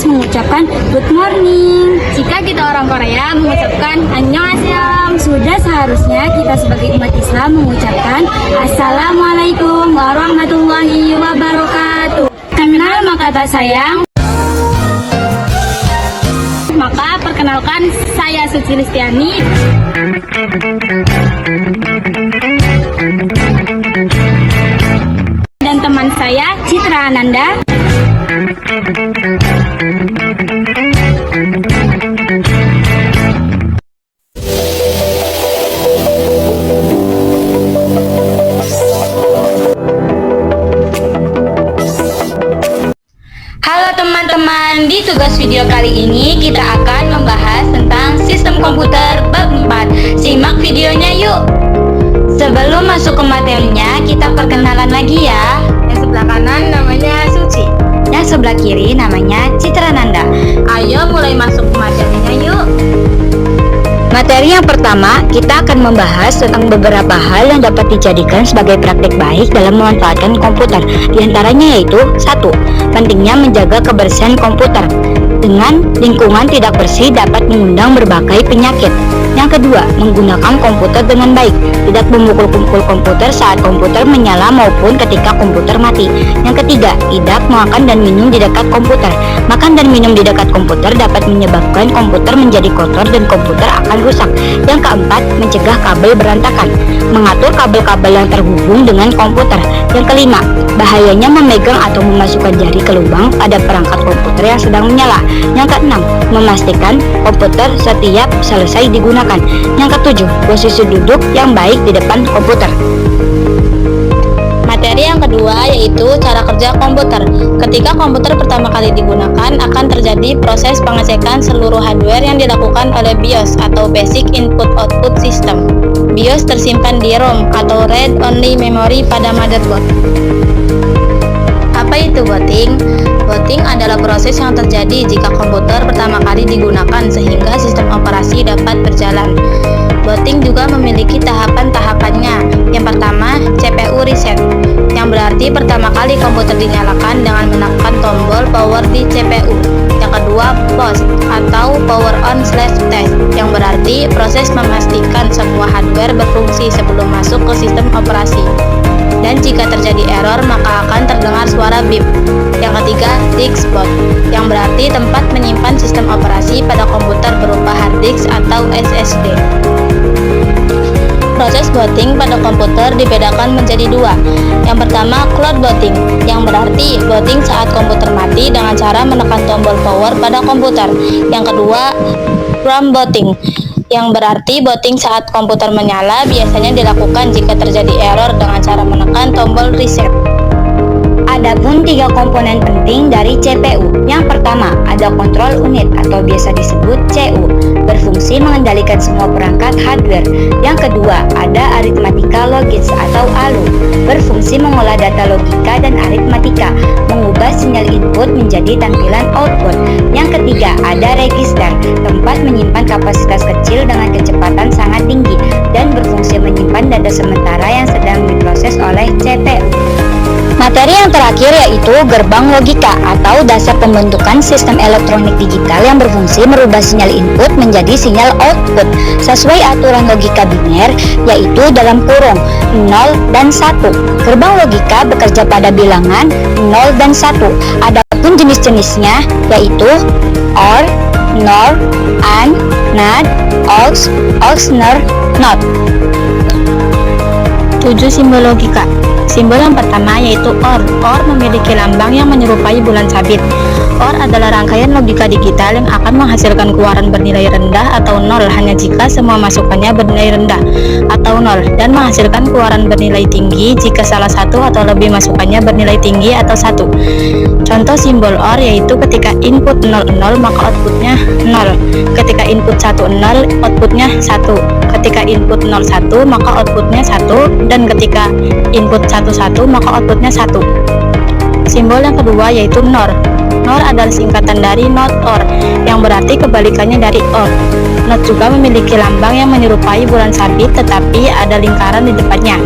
mengucapkan good morning. Jika kita orang Korea mengucapkan annyeonghaseyo. Sudah seharusnya kita sebagai umat Islam mengucapkan Assalamualaikum warahmatullahi wabarakatuh. Kenal maka tak sayang. Maka perkenalkan, saya Suci Listiani. Dan teman saya Citra Ananda. Halo teman-teman, di tugas video kali ini kita akan membahas tentang sistem komputer bab 4. Simak videonya yuk. Sebelum masuk ke materinya, kita perkenalan lagi ya. Yang sebelah kanan namanya Suci. Yang sebelah kiri namanya Citra Nanda. Ayo mulai masuk ke materinya yuk. Materi yang pertama, kita akan membahas tentang beberapa hal yang dapat dijadikan sebagai praktik baik dalam memanfaatkan komputer. Di antaranya yaitu 1. Pentingnya menjaga kebersihan komputer. Dengan lingkungan tidak bersih dapat mengundang berbagai penyakit. Yang kedua, menggunakan komputer dengan baik. Tidak memukul-pukul komputer saat komputer menyala maupun ketika komputer mati. Yang ketiga, tidak makan dan minum di dekat komputer. Makan dan minum di dekat komputer dapat menyebabkan komputer menjadi kotor dan komputer akan rusak. Yang keempat, mencegah kabel berantakan. Mengatur kabel-kabel yang terhubung dengan komputer. Yang kelima, bahayanya memegang atau memasukkan jari ke lubang pada perangkat komputer yang sedang menyala. Yang keenam, memastikan komputer setiap selesai digunakan. Yang ketujuh, posisi duduk yang baik di depan komputer. Materi yang kedua yaitu cara kerja komputer. Ketika komputer pertama kali digunakan, akan terjadi proses pengecekan seluruh hardware yang dilakukan oleh BIOS atau Basic Input Output System. BIOS tersimpan di ROM atau Read Only Memory pada motherboard. Apa itu booting? Booting adalah proses yang terjadi jika komputer pertama kali digunakan sehingga sistem operasi dapat berjalan. Booting juga memiliki tahapan-tahapannya. Yang pertama, CPU reset, yang berarti pertama kali komputer dinyalakan dengan menekan tombol power di CPU. Yang kedua, post atau power on/test, yang berarti proses memastikan semua hardware berfungsi sebelum masuk ke sistem operasi. Dan jika terjadi error maka akan terdengar suara beep. Yang ketiga, disk boot, yang berarti tempat menyimpan sistem operasi pada komputer berupa hard disk atau SSD. Proses booting pada komputer dibedakan menjadi dua. Yang pertama, cloud booting, yang berarti booting saat komputer mati dengan cara menekan tombol power pada komputer. Yang kedua, RAM booting, yang berarti booting saat komputer menyala biasanya dilakukan jika terjadi error dengan cara menekan tombol reset. Adapun tiga komponen penting dari CPU. Yang pertama, ada kontrol unit atau biasa disebut CU, berfungsi mengendalikan semua perangkat hardware. Yang kedua, ada aritmatika logis atau ALU, berfungsi mengolah data logika dan aritmatika, mengubah sinyal input menjadi tampilan output. Yang ketiga, ada register, tempat menyimpan kapasitas kecil dengan kecepatan sangat tinggi dan berfungsi menyimpan data sementara yang sedang diproses oleh CPU. Materi yang terakhir yaitu gerbang logika atau dasar pembentukan sistem elektronik digital yang berfungsi merubah sinyal input menjadi sinyal output sesuai aturan logika biner, yaitu dalam kurung 0 dan 1. Gerbang logika bekerja pada bilangan 0 dan 1. Adapun jenis-jenisnya yaitu OR, NOR, AND, NAND, AUX, NOR, NOT. 7 simbol logika. Simbol yang pertama yaitu OR. OR memiliki lambang yang menyerupai bulan sabit. OR adalah rangkaian logika digital yang akan menghasilkan keluaran bernilai rendah atau nol hanya jika semua masukannya bernilai rendah atau nol, dan menghasilkan keluaran bernilai tinggi jika salah satu atau lebih masukannya bernilai tinggi atau 1. Contoh simbol OR yaitu ketika input 00 maka outputnya 0, ketika input 10 outputnya 1, ketika input 01 maka outputnya 1, dan ketika input 11 maka outputnya 1. Simbol yang kedua yaitu NOR. NOR adalah singkatan dari not or, yang berarti kebalikannya dari or. Not juga memiliki lambang yang menyerupai bulan sabit tetapi ada lingkaran di depannya.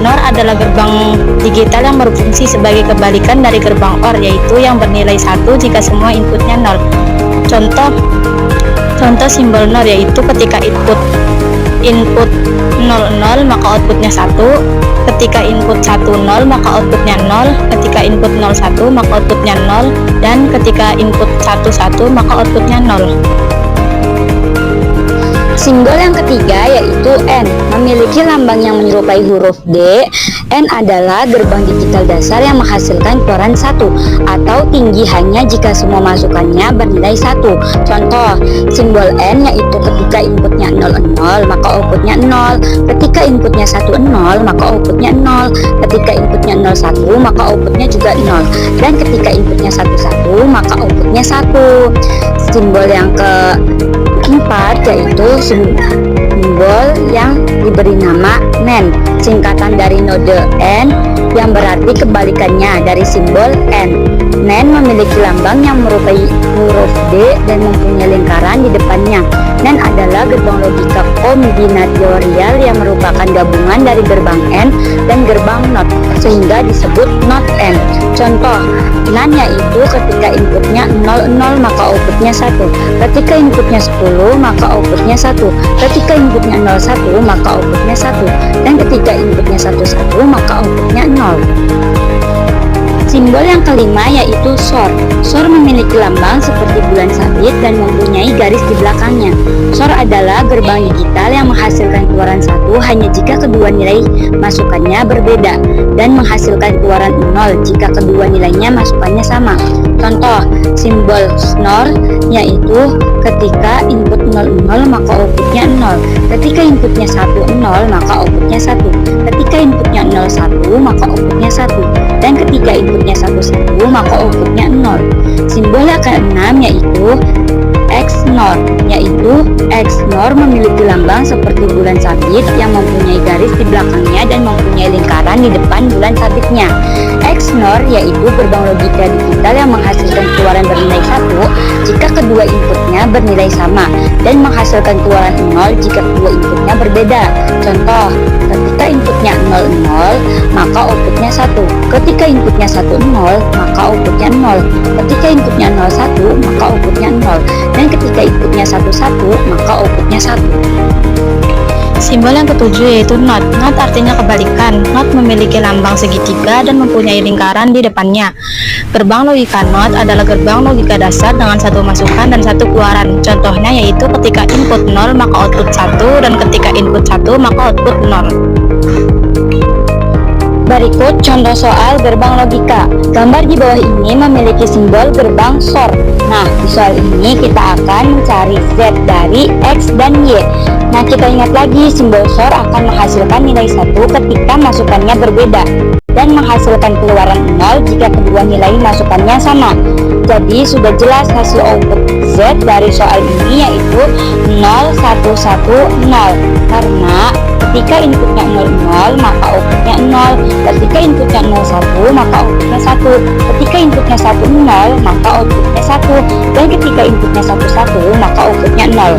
NOR adalah gerbang digital yang berfungsi sebagai kebalikan dari gerbang OR, yaitu yang bernilai 1 jika semua inputnya 0. Contoh simbol NOR yaitu ketika input 00 maka outputnya 1, ketika input 10 maka outputnya 0, ketika input 01 maka outputnya 0, dan ketika input 11 maka outputnya 0. Simbol yang ketiga yaitu N, memiliki lambang yang menyerupai huruf D. N adalah gerbang digital dasar yang menghasilkan keluaran 1 atau tinggi hanya jika semua masukannya bernilai 1. Contoh, simbol N yaitu ketika inputnya 00 maka outputnya 0, ketika inputnya 10 maka outputnya 0, ketika inputnya 01 maka outputnya juga 0, dan ketika inputnya 11 maka outputnya 1. Simbol yang keempat yaitu simbol yang diberi nama NAND, singkatan dari node N yang berarti kebalikannya dari simbol N. NAND memiliki lambang yang merupai huruf D dan mempunyai lingkaran di depannya. NAND adalah gerbang logika kombinatorial yang merupakan gabungan dari gerbang N dan gerbang NOT sehingga disebut NOT N. Contoh, NAND yaitu ketika inputnya 00 maka outputnya 1, ketika inputnya 10 maka outputnya 1, ketika inputnya 01 maka outputnya 1, dan ketika inputnya 11 maka outputnya 0. Simbol yang kelima yaitu SOR. SOR memiliki lambang seperti bulan sabit dan mempunyai garis di belakangnya. SOR adalah gerbang digital yang menghasilkan keluaran 1 hanya jika kedua nilai masukannya berbeda, dan menghasilkan keluaran 0 jika kedua nilainya masukannya sama. Contoh, simbol SNOR yaitu ketika input 00 maka outputnya 0, ketika inputnya 10 maka outputnya 1, ketika inputnya 01 maka outputnya 1, dan ketika inputnya 11 maka outputnya 0. Simbol yang keenam yaitu XNOR, yaitu XNOR memiliki lambang seperti bulan sabit yang mempunyai garis di belakangnya dan mempunyai lingkaran di depan bulan sabitnya. XNOR yaitu gerbang logika digital yang menghasilkan keluaran bernilai 1 jika kedua inputnya bernilai sama, dan menghasilkan keluaran 0 jika kedua inputnya berbeda. Contoh, ketika inputnya 00 maka outputnya 1, ketika inputnya 10 maka outputnya 0, ketika inputnya 01 maka outputnya 0, dan ketika inputnya 11 maka outputnya 1. Simbol yang ketujuh yaitu NOT. NOT artinya kebalikan. NOT memiliki lambang segitiga dan mempunyai lingkaran di depannya. Gerbang logika NOT adalah gerbang logika dasar dengan satu masukan dan satu keluaran. Contohnya yaitu ketika input 0 maka output 1, dan ketika input 1 maka output 0. Berikut contoh soal gerbang logika. Gambar di bawah ini memiliki simbol gerbang SOR. Nah, di soal ini kita akan mencari Z dari X dan Y. Nah, kita ingat lagi, simbol SOR akan menghasilkan nilai 1 ketika masukannya berbeda, dan menghasilkan keluaran 0 jika kedua nilai masukannya sama. Jadi sudah jelas hasil output Z dari soal ini yaitu 0110, karena ketika inputnya 00 maka outputnya 0, ketika inputnya 01 maka outputnya 1, ketika inputnya 10 maka outputnya 1, dan ketika inputnya 11 maka outputnya 0.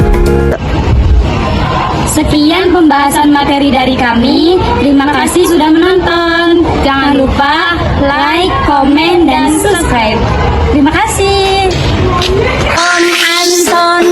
Sekian pembahasan materi dari kami. Terima kasih sudah menonton. Jangan lupa like, komen, dan subscribe. Terima kasih. Om Anton